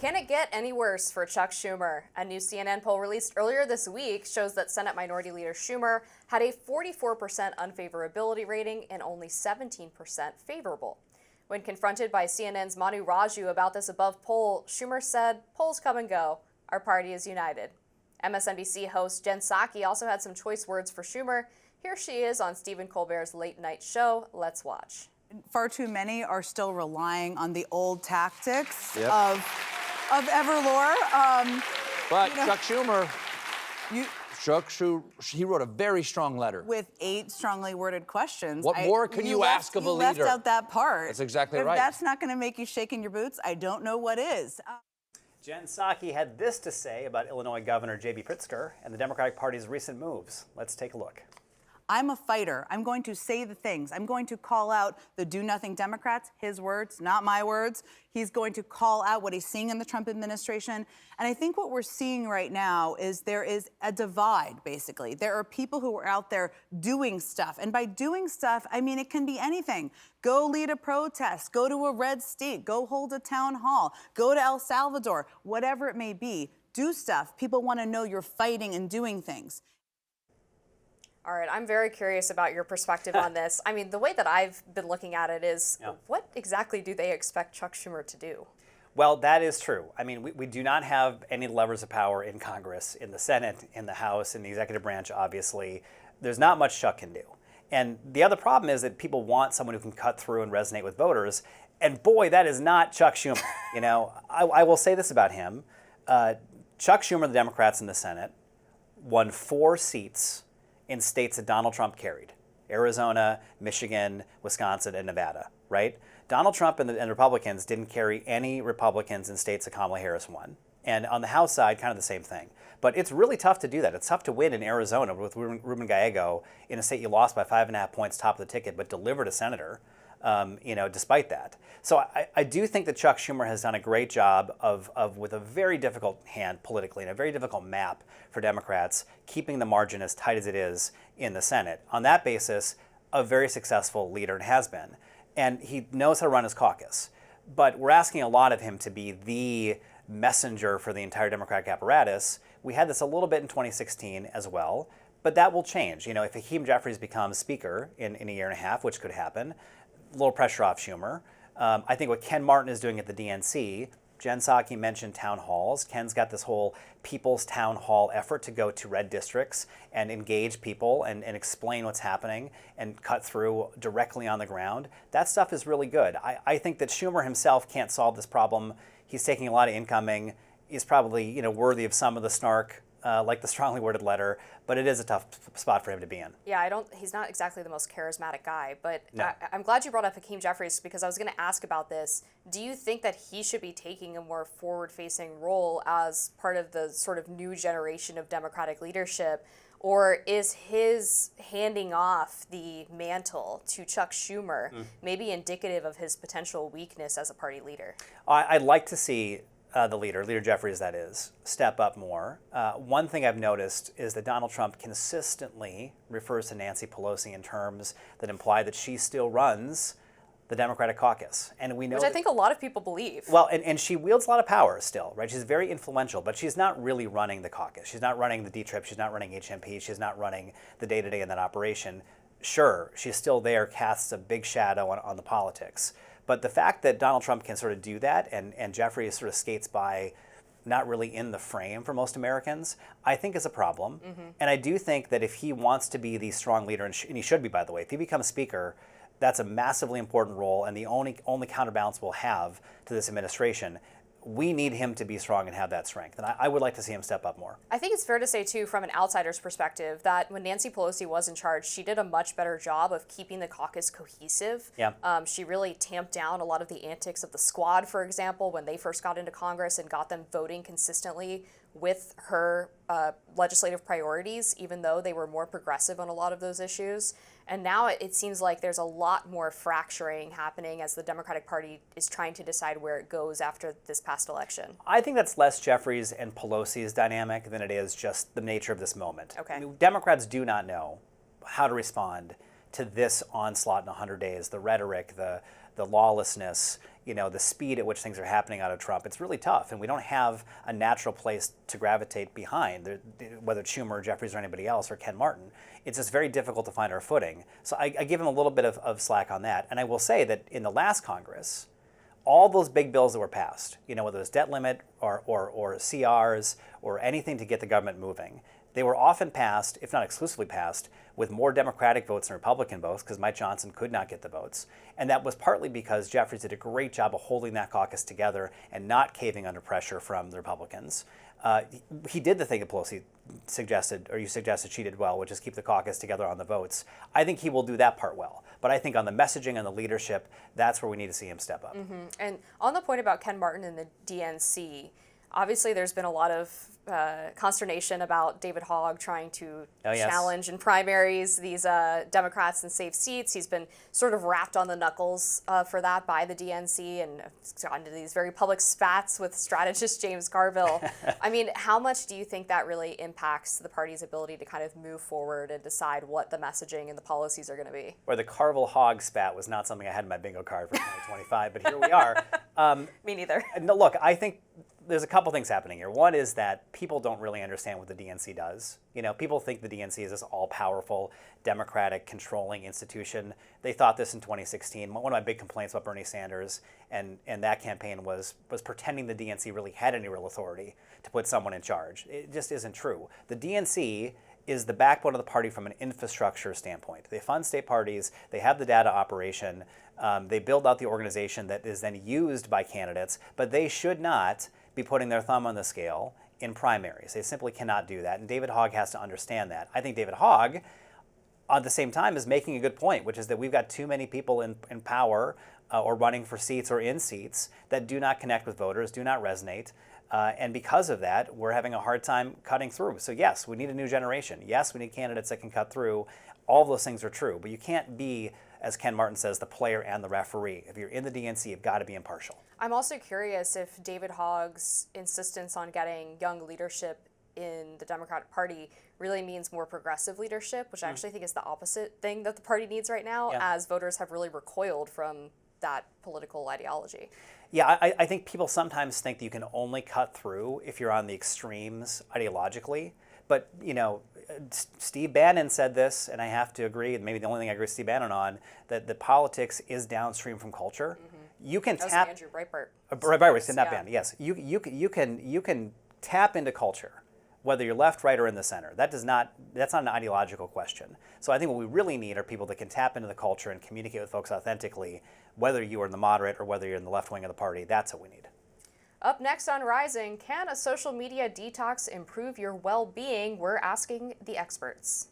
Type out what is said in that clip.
Can it get any worse for Chuck Schumer? A new CNN poll released earlier this week shows that Senate Minority Leader Schumer had a 44% unfavorability rating and only 17% favorable. When confronted by CNN's Manu Raju about this above poll, Schumer said, "Polls come and go. Our party is united." MSNBC host Jen Psaki also had some choice words for Schumer. Here she is on Stephen Colbert's late night show. Let's watch. Far too many are still relying on the old tactics Yep. of Everlore. But Chuck Schumer, he wrote a very strong letter. With 8 strongly worded questions. What more can you ask of a leader? You left out that part. That's exactly if right. If that's not going to make you shake in your boots, I don't know what is. Jen Psaki had this to say about Illinois Governor J.B. Pritzker and the Democratic Party's recent moves. Let's take a look. I'm a fighter. I'm going to say the things. I'm going to call out the do-nothing Democrats, his words, not my words. He's going to call out what he's seeing in the Trump administration. And I think what we're seeing right now is there is a divide, basically. There are people who are out there doing stuff. And by doing stuff, I mean, it can be anything. Go lead a protest, go to a red state, go hold a town hall, go to El Salvador, whatever it may be. Do stuff. People want to know you're fighting and doing things. All right, I'm very curious about your perspective on this. I mean, the way that I've been looking at it is, what exactly do they expect Chuck Schumer to do? Well, that is true. I mean, we do not have any levers of power in Congress, in the Senate, in the House, in the executive branch, obviously. There's not much Chuck can do. And the other problem is that people want someone who can cut through and resonate with voters. And boy, that is not Chuck Schumer. You know, I will say this about him. Chuck Schumer, the Democrats in the Senate, won 4 seats in states that Donald Trump carried: Arizona, Michigan, Wisconsin, and Nevada, right? Donald Trump and the Republicans didn't carry any Republicans in states that Kamala Harris won. And on the House side, kind of the same thing. But it's really tough to do that. It's tough to win in Arizona with Ruben Gallego in a state you lost by 5.5 points top of the ticket, but delivered a senator, despite that. So I do think that Chuck Schumer has done a great job of with a very difficult hand politically and a very difficult map for Democrats, keeping the margin as tight as it is in the Senate. On that basis, a very successful leader and has been. And he knows how to run his caucus. But we're asking a lot of him to be the messenger for the entire Democratic apparatus. We had this a little bit in 2016 as well, but that will change. You know, if Hakeem Jeffries becomes Speaker in a year and a half, which could happen, a little pressure off Schumer. I think what Ken Martin is doing at the DNC, Jen Psaki mentioned town halls. Ken's got this whole people's town hall effort to go to red districts and engage people and explain what's happening and cut through directly on the ground. That stuff is really good. I think that Schumer himself can't solve this problem. He's taking a lot of incoming. He's probably worthy of some of the snark, like the strongly worded letter, but it is a tough spot for him to be in. Yeah, he's not exactly the most charismatic guy, but No. I'm glad you brought up Hakeem Jeffries because I was going to ask about this. Do you think that he should be taking a more forward-facing role as part of the sort of new generation of Democratic leadership, or is his handing off the mantle to Chuck Schumer maybe indicative of his potential weakness as a party leader? I'd like to see the Leader Jeffries, that is, step up more. One thing I've noticed is that Donald Trump consistently refers to Nancy Pelosi in terms that imply that she still runs the Democratic caucus. And we know Which I think a lot of people believe. Well, and she wields a lot of power still, right? She's very influential, but she's not really running the caucus. She's not running the D-Trip. She's not running HMP. She's not running the day-to-day in that operation. Sure, she's still there, casts a big shadow on the politics. But the fact that Donald Trump can sort of do that and Jeffries sort of skates by not really in the frame for most Americans, I think is a problem. And I do think that if he wants to be the strong leader, and he should be, by the way, if he becomes Speaker, that's a massively important role and the only counterbalance we'll have to this administration. We need him to be strong and have that strength. And I would like to see him step up more. I think it's fair to say, too, from an outsider's perspective, that when Nancy Pelosi was in charge, she did a much better job of keeping the caucus cohesive. Yeah. She really tamped down a lot of the antics of the squad, for example, when they first got into Congress and got them voting consistently with her legislative priorities, even though they were more progressive on a lot of those issues. And now it seems like there's a lot more fracturing happening as the Democratic Party is trying to decide where it goes after this past election. I think that's less Jeffries and Pelosi's dynamic than it is just the nature of this moment. Okay. I mean, Democrats do not know how to respond to this onslaught in 100 days, the rhetoric, the lawlessness, the speed at which things are happening out of Trump. It's really tough, and we don't have a natural place to gravitate behind, whether it's Schumer, Jeffries, or anybody else, or Ken Martin. It's just very difficult to find our footing. So I give him a little bit of slack on that. And I will say that in the last Congress, all those big bills that were passed, whether it was debt limit or CRs or anything to get the government moving, they were often passed, if not exclusively passed, with more Democratic votes than Republican votes, because Mike Johnson could not get the votes. And that was partly because Jeffries did a great job of holding that caucus together and not caving under pressure from the Republicans. He did the thing that Pelosi suggested, or you suggested she did well, which is keep the caucus together on the votes. I think he will do that part well. But I think on the messaging and the leadership, that's where we need to see him step up. Mm-hmm. And on the point about Ken Martin and the DNC, obviously there's been a lot of consternation about David Hogg trying to challenge in primaries these Democrats and save seats. He's been sort of wrapped on the knuckles for that by the DNC and gotten into these very public spats with strategist James Carville. I mean, how much do you think that really impacts the party's ability to kind of move forward and decide what the messaging and the policies are going to be? Or the Carville-Hogg spat was not something I had in my bingo card for 2025, but here we are. Me neither. No, look, I think there's a couple things happening here. One is that people don't really understand what the DNC does. People think the DNC is this all-powerful, democratic, controlling institution. They thought this in 2016. One of my big complaints about Bernie Sanders and that campaign was pretending the DNC really had any real authority to put someone in charge. It just isn't true. The DNC is the backbone of the party from an infrastructure standpoint. They fund state parties. They have the data operation. They build out the organization that is then used by candidates, but they should not be putting their thumb on the scale in primaries. They simply cannot do that, and David Hogg has to understand that. I think David Hogg, at the same time, is making a good point, which is that we've got too many people in power or running for seats or in seats that do not connect with voters, do not resonate, and because of that, we're having a hard time cutting through. So yes, we need a new generation. Yes, we need candidates that can cut through. All of those things are true, but you can't be, as Ken Martin says, the player and the referee. If you're in the DNC, you've got to be impartial. I'm also curious if David Hogg's insistence on getting young leadership in the Democratic Party really means more progressive leadership, which I actually think is the opposite thing that the party needs right now, as voters have really recoiled from that political ideology. Yeah, I think people sometimes think that you can only cut through if you're on the extremes ideologically. But, Steve Bannon said this, and I have to agree, maybe the only thing I agree with Steve Bannon on, that politics is downstream from culture. Mm-hmm. You can that tap... was Andrew Breitbart. Breitbart, not Bannon, yes. You can tap into culture, whether you're left, right, or in the center. That's not an ideological question. So I think what we really need are people that can tap into the culture and communicate with folks authentically, whether you are in the moderate or whether you're in the left wing of the party. That's what we need. Up next on Rising, can a social media detox improve your well-being? We're asking the experts.